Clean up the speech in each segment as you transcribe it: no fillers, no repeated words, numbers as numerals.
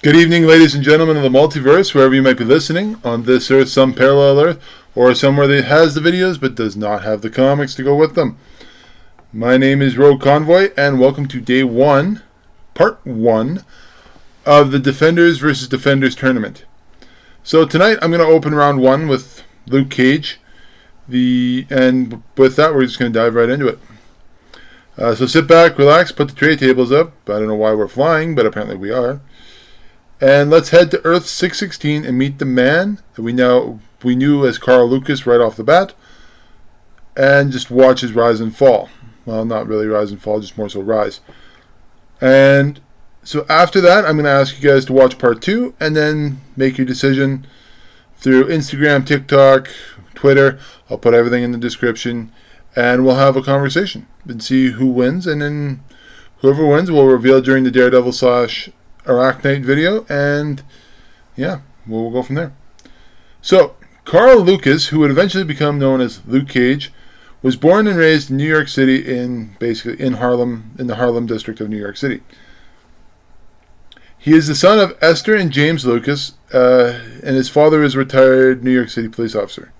Good evening, ladies and gentlemen of the multiverse, wherever you might be listening, on this Earth, some parallel Earth, or somewhere that has the videos but does not have the comics to go with them. My name is Rogue Convoy, and welcome to Day 1, Part 1, of the Defenders vs. Defenders tournament. So tonight I'm going to open round 1 with Luke Cage, and with that we're just going to dive right into it. So sit back, relax, put the tray tables up. I don't know why we're flying, but apparently we are. And let's head to Earth 616 and meet the man that we knew as Carl Lucas right off the bat, and just watch his rise and fall. Well, not really rise and fall, just more so rise. And so after that, I'm going to ask you guys to watch part 2 and then make your decision through Instagram, TikTok, Twitter. I'll put everything in the description, and we'll have a conversation and see who wins. And then whoever wins will reveal during the Daredevil / Arachnite video, and yeah, we'll go from there. So, Carl Lucas, who would eventually become known as Luke Cage, was born and raised in New York City, in Harlem, in the Harlem district of New York City. He is the son of Esther and James Lucas, and his father is a retired New York City police officer.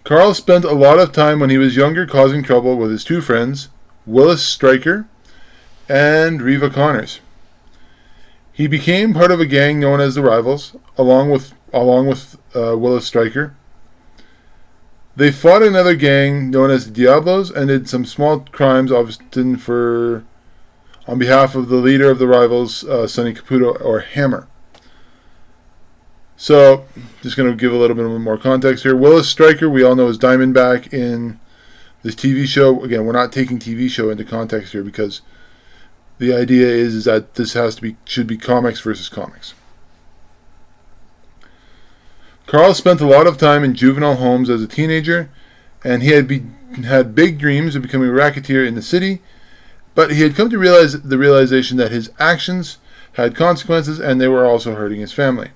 Carl spent a lot of time when he was younger causing trouble with his two friends, Willis Stryker and Reva Connors. He became part of a gang known as the Rivals, along with Willis Stryker. They fought another gang known as the Diablos and did some small crimes, often on behalf of the leader of the Rivals, Sonny Caputo, or Hammer. So, just going to give a little bit more context here. Willis Stryker, we all know as Diamondback in this TV show. Again, we're not taking TV show into context here because the idea is that this should be comics versus comics. Carl spent a lot of time in juvenile homes as a teenager, and he had big dreams of becoming a racketeer in the city, but he had come to realize the realization that his actions had consequences and they were also hurting his family.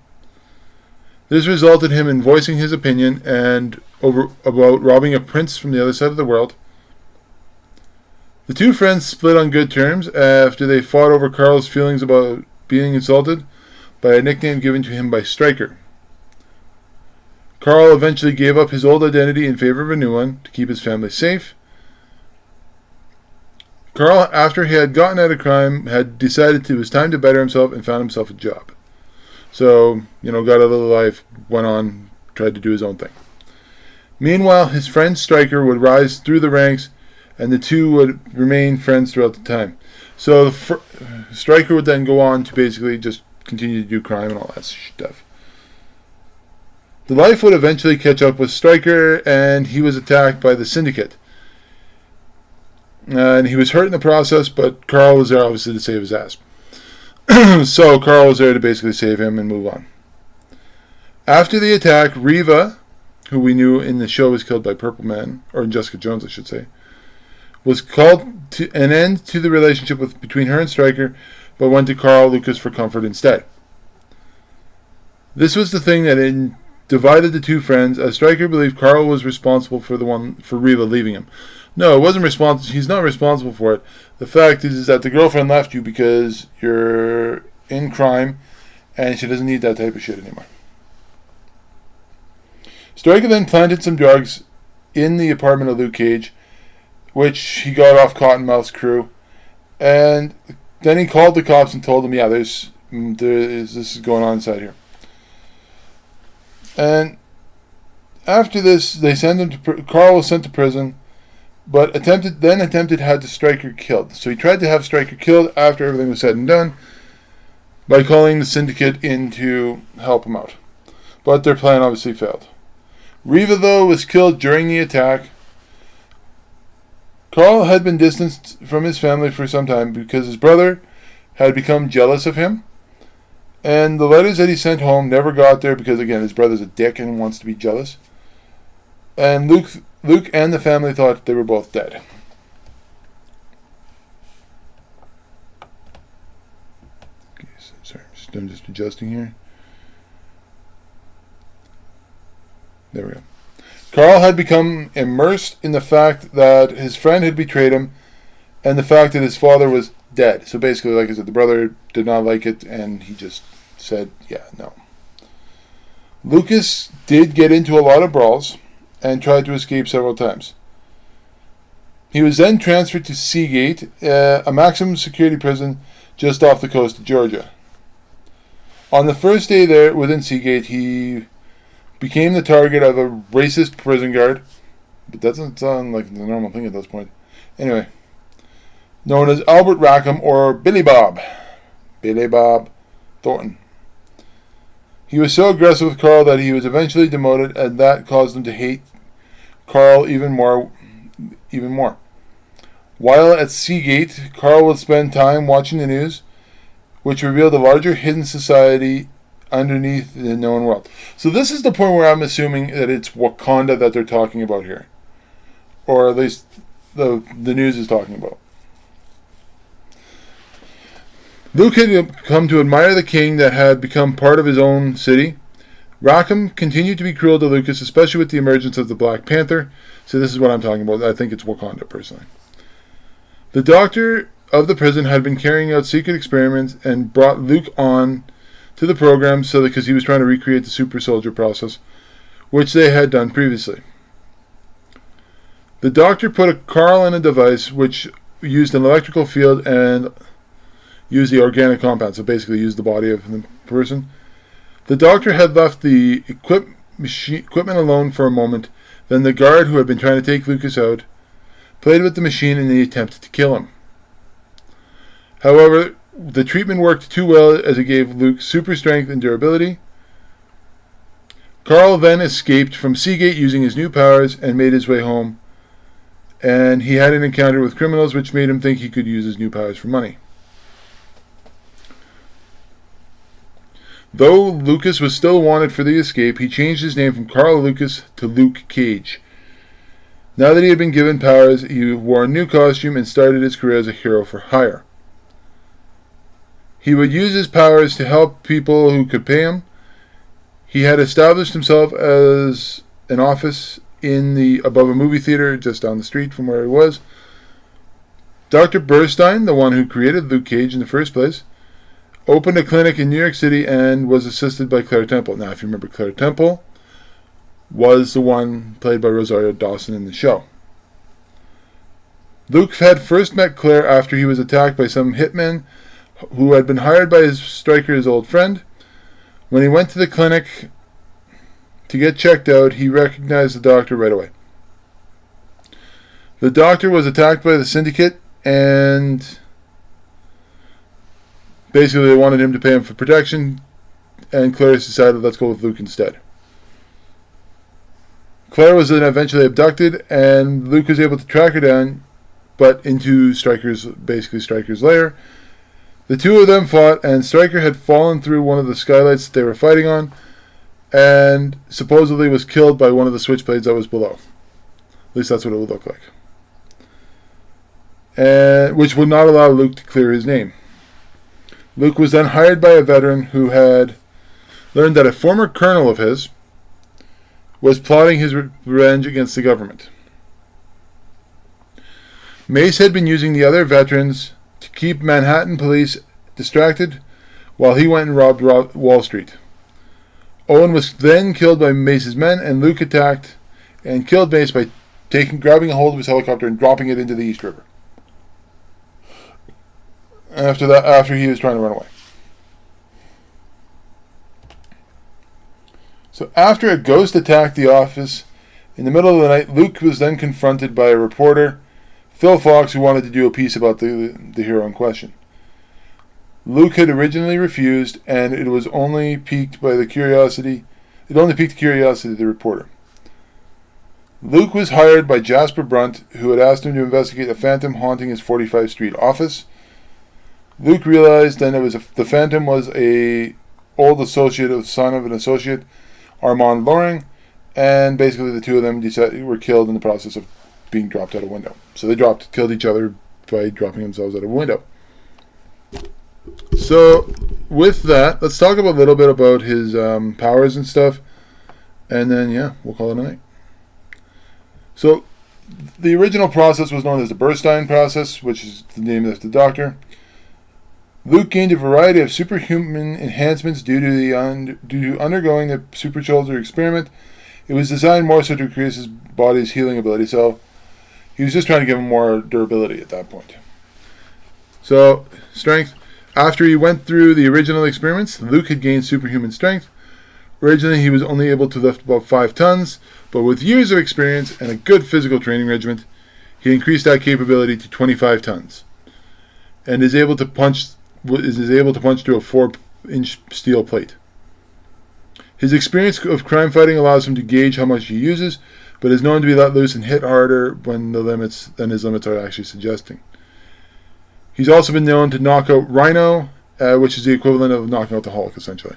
This resulted in him in voicing his opinion about robbing a prince from the other side of the world. The two friends split on good terms after they fought over Carl's feelings about being insulted by a nickname given to him by Stryker. Carl eventually gave up his old identity in favor of a new one to keep his family safe. Carl, after he had gotten out of crime, had decided it was time to better himself and found himself a job. So, got a little life, went on, tried to do his own thing. Meanwhile, his friend Stryker would rise through the ranks, and the two would remain friends throughout the time. So Stryker would then go on to basically just continue to do crime and all that stuff. The life would eventually catch up with Stryker, and he was attacked by the Syndicate. And he was hurt in the process, but Carl was there obviously to save his ass. So Carl was there to basically save him and move on. After the attack, Reva, who we knew in the show was killed by Purple Man, or Jessica Jones I should say, was called to an end to the relationship between her and Stryker, but went to Carl Lucas for comfort instead. This was the thing that divided the two friends, as Stryker believed Carl was responsible for Reva leaving him. No, it wasn't responsible. He's not responsible for it. The fact is that the girlfriend left you because you're in crime, and she doesn't need that type of shit anymore. Stryker then planted some drugs in the apartment of Luke Cage, which he got off Cottonmouth's crew, and then he called the cops and told them, yeah, this is going on inside here. And after this, they sent him to Carl was sent to prison, but attempted to have Stryker killed. So he tried to have Stryker killed after everything was said and done by calling the Syndicate in to help him out. But their plan obviously failed. Reva, though, was killed during the attack. Carl had been distanced from his family for some time because his brother had become jealous of him, and the letters that he sent home never got there because, again, his brother's a dick and wants to be jealous. And Luke and the family thought they were both dead. Okay, sorry, I'm just adjusting here. There we go. Carl had become immersed in the fact that his friend had betrayed him, and the fact that his father was dead. So basically, like I said, the brother did not like it, and he just said, yeah, no. Lucas did get into a lot of brawls and tried to escape several times. He was then transferred to Seagate, a maximum security prison just off the coast of Georgia. On the first day there within Seagate, he became the target of a racist prison guard, but that doesn't sound like the normal thing at this point. Anyway, known as Albert Rackham or Billy Bob Thornton. He was so aggressive with Carl that he was eventually demoted, and that caused him to hate Carl even more. While at Seagate, Carl would spend time watching the news, which revealed a larger hidden society underneath the known world. So this is the point where I'm assuming that it's Wakanda that they're talking about here. Or at least the news is talking about. Luke had come to admire the king that had become part of his own city. Rackham continued to be cruel to Lucas, especially with the emergence of the Black Panther. So this is what I'm talking about. I think it's Wakanda, personally. The doctor of the prison had been carrying out secret experiments and brought Luke on to the program because he was trying to recreate the super soldier process, which they had done previously. The doctor put Carl in a device which used an electrical field and used the organic compound, so basically used the body of the person. The doctor had left the equipment alone for a moment. Then the guard who had been trying to take Lucas out played with the machine in the attempt to kill him. However, the treatment worked too well as it gave Luke super strength and durability. Carl then escaped from Seagate using his new powers and made his way home. And he had an encounter with criminals which made him think he could use his new powers for money. Though Lucas was still wanted for the escape, he changed his name from Carl Lucas to Luke Cage. Now that he had been given powers, he wore a new costume and started his career as a hero for hire. He would use his powers to help people who could pay him. He had established himself as an office above a movie theater just down the street from where he was. Dr. Burstein, the one who created Luke Cage in the first place, opened a clinic in New York City and was assisted by Claire Temple. Now, if you remember, Claire Temple was the one played by Rosario Dawson in the show. Luke had first met Claire after he was attacked by some hitmen who had been hired by Stryker's old friend. When he went to the clinic to get checked out, he recognized the doctor right away. The doctor was attacked by the syndicate, and basically they wanted him to pay him for protection, and Claire decided, let's go with Luke instead. Claire was then eventually abducted, and Luke was able to track her down, but into Stryker's lair. The two of them fought, and Stryker had fallen through one of the skylights that they were fighting on, and supposedly was killed by one of the switchblades that was below. At least that's what it would look like. Which would not allow Luke to clear his name. Luke was then hired by a veteran who had learned that a former colonel of his was plotting his revenge against the government. Mace had been using the other veterans to keep Manhattan police distracted while he went and robbed Wall Street. Owen was then killed by Mace's men, and Luke attacked and killed Mace by grabbing a hold of his helicopter and dropping it into the East River. After he was trying to run away. So after a ghost attacked the office in the middle of the night, Luke was then confronted by a reporter, Phil Fox, who wanted to do a piece about the hero in question. Luke had originally refused, and it only piqued the curiosity of the reporter. Luke was hired by Jasper Brunt, who had asked him to investigate a phantom haunting his 45th Street office. Luke realized then the phantom was a son of an associate, Armand Loring, and basically the two of them were killed in the process of being dropped out a window. So they killed each other by dropping themselves out of a window. So with that, let's talk a little bit about his powers and stuff, and then we'll call it a night. So The original process was known as the Burstein process, which is the name of the doctor. Luke gained a variety of superhuman enhancements due to undergoing the super soldier experiment. It was designed more so to increase his body's healing ability, so he was just trying to give him more durability at that point. So, strength. After he went through the original experiments, Luke had gained superhuman strength. Originally, he was only able to lift about 5 tons, but with years of experience and a good physical training regimen, he increased that capability to 25 tons, and is able to punch through a 4-inch steel plate. His experience of crime fighting allows him to gauge how much he uses, but is known to be let loose and hit harder than his limits are actually suggesting. He's also been known to knock out Rhino, which is the equivalent of knocking out the Hulk, essentially.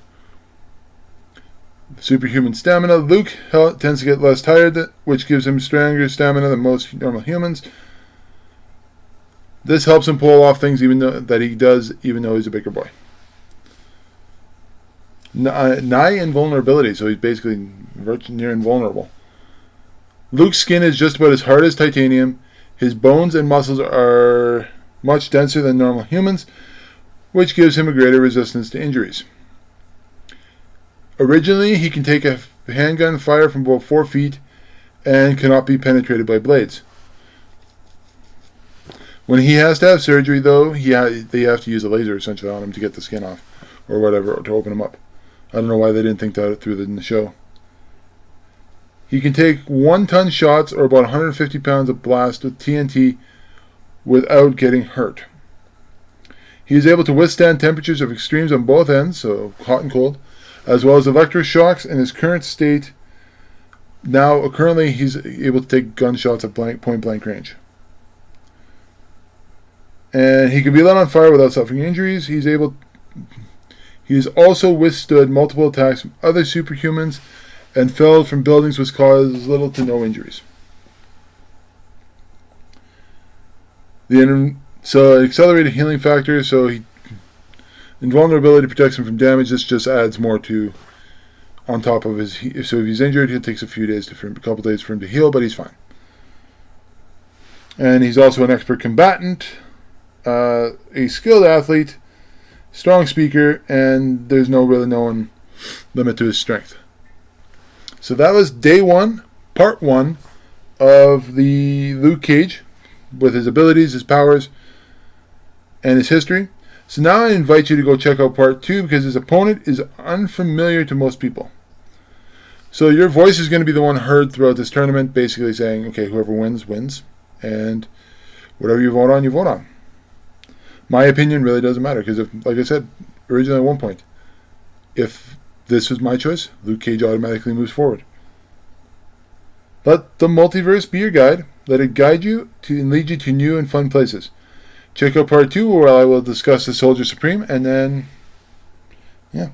Superhuman stamina. Luke tends to get less tired, which gives him stronger stamina than most normal humans. This helps him pull off things even though he's a bigger boy. Nigh invulnerability, so he's basically near invulnerable. Luke's skin is just about as hard as titanium. His bones and muscles are much denser than normal humans, which gives him a greater resistance to injuries. Originally, he can take a handgun fire from about 4 feet and cannot be penetrated by blades. When he has to have surgery, though, they have to use a laser essentially on him to get the skin off, or whatever, or to open him up. I don't know why they didn't think that through in the show. He can take 1-ton shots, or about 150 pounds of blast with TNT, without getting hurt. He is able to withstand temperatures of extremes on both ends, so hot and cold, as well as electroshocks. In his current state, currently he's able to take gunshots at point blank range. And he can be lit on fire without suffering injuries. He has also withstood multiple attacks from other superhumans and fell from buildings which caused little to no injuries. So accelerated healing factor, so invulnerability protects him from damage. This just adds more on top of his. So if he's injured, it takes a couple days for him to heal, but he's fine. And he's also an expert combatant, a skilled athlete, strong speaker, and there's no known limit to his strength. So that was day 1, part 1 of the Luke Cage, with his abilities, his powers, and his history. So now I invite you to go check out part 2, because his opponent is unfamiliar to most people. So your voice is going to be the one heard throughout this tournament, basically saying, okay, whoever wins, wins, and whatever you vote on, you vote on. My opinion really doesn't matter, because like I said originally at one point, if this was my choice, Luke Cage automatically moves forward. Let the multiverse be your guide. Let it guide you and lead you to new and fun places. Check out part 2, where I will discuss the Soldier Supreme, and then, yeah.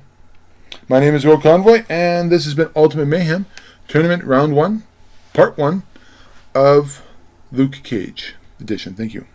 My name is Rogue Convoy, and this has been Ultimate Mayhem, Tournament Round 1, Part 1 of Luke Cage Edition. Thank you.